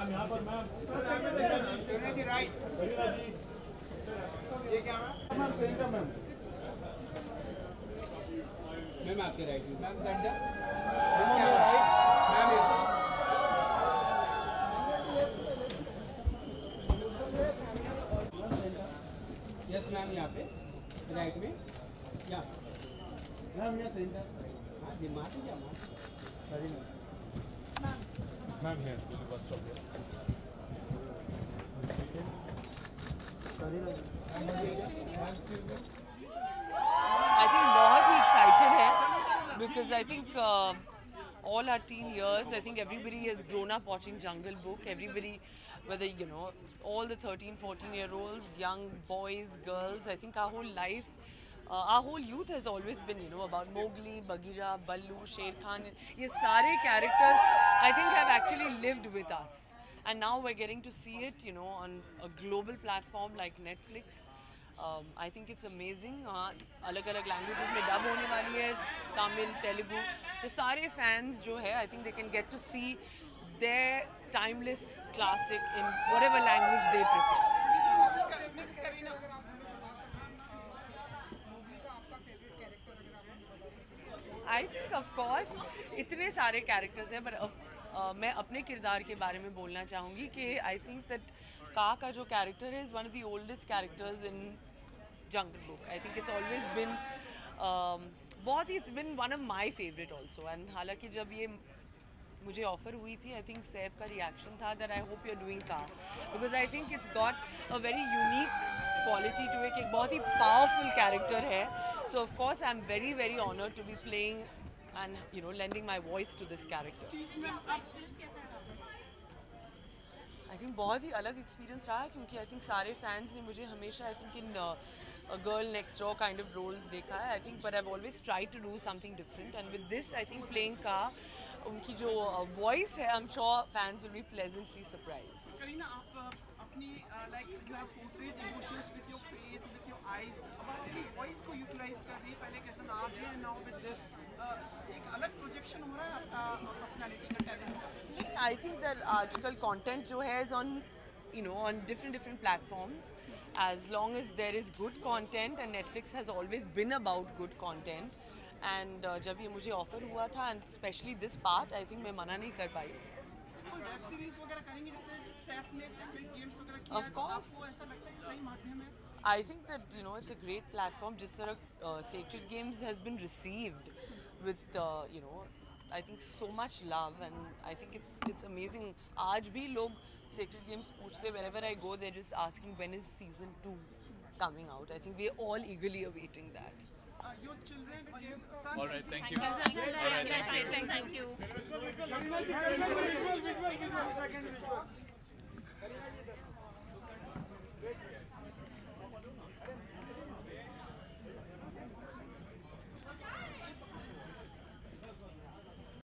जी right ये क्या ma'am centre ma'am ma'am आपके right ma'am centre right ma'am yes ma'am यहाँ पे राइट में या मैम यहाँ सेंटर हाँ दिमाग क्या मैम सही मैम है बस चल गया I think बहुत ही excited है because I think all our teen years, I think everybody has grown up watching Jungle Book. Everybody, whether you know, all the 13, 14-year-olds, young boys, girls, I think our whole life, our whole youth has always been, you know, about Mowgli, Bagheera, Ballu, Sher Khan. ये सारे characters, I think, have actually lived with us. And now we're getting to see it, you know, on a global platform like Netflix. I think it's amazing. अलग-अलग languages में dub होने वाली है, Tamil, Telugu. तो सारे fans जो है, I think they can get to see their timeless classic in whatever language they prefer. I think of course इतने सारे characters हैं, but मैं अपने किरदार के बारे में बोलना चाहूँगी कि I think that Kaa का जो character है is one of the oldest characters in Jungle Book. I think it's always been it's been one of my favorite also. And हालांकि जब ये मुझे ऑफर हुई थी, I think सैफ का reaction था that I hope you're doing Kaa because I think it's got a very unique quality to it. एक बहुत ही powerful character है. So of course I'm very very honored to be playing and you know lending my voice to this character. I think बहुत ही अलग experience रहा क्योंकि I think सारे fans ने मुझे हमेशा I think in a girl next door kind of roles देखा है. I think but I've always tried to do something different and with this I think playing Kaa उनकी जो voice है I'm sure fans will be pleasantly surprised. Kareena आप अपनी like you have portrayed emotions with your face with your eyes अब आप अपनी voice को utilize कर रही हैं पहले कैसे RJ and now with this एक अलग projection हो रहा है आपका personality का talent का. I think that आजकल content जो है is on you know on different platforms as long as there is good content and Netflix has always been about good content and जब ये मुझे offer हुआ था and especially this part I think मैं मना नहीं कर पाई. कोई web series वगैरह करेंगे जैसे सैफ ने Sacred Games वगैरह किया Of course. आपको ऐसा लगता है कि सही माध्यम है? I think that you know it's a great platform जिस तरह Sacred Games has been received with you know I think so much love and I think it's amazing. आज भी लोग Sacred Games पूछते wherever I go they're just asking when is season 2 coming out. I think we're all eagerly awaiting that. Your children or your son. All right, thank you. Thank you.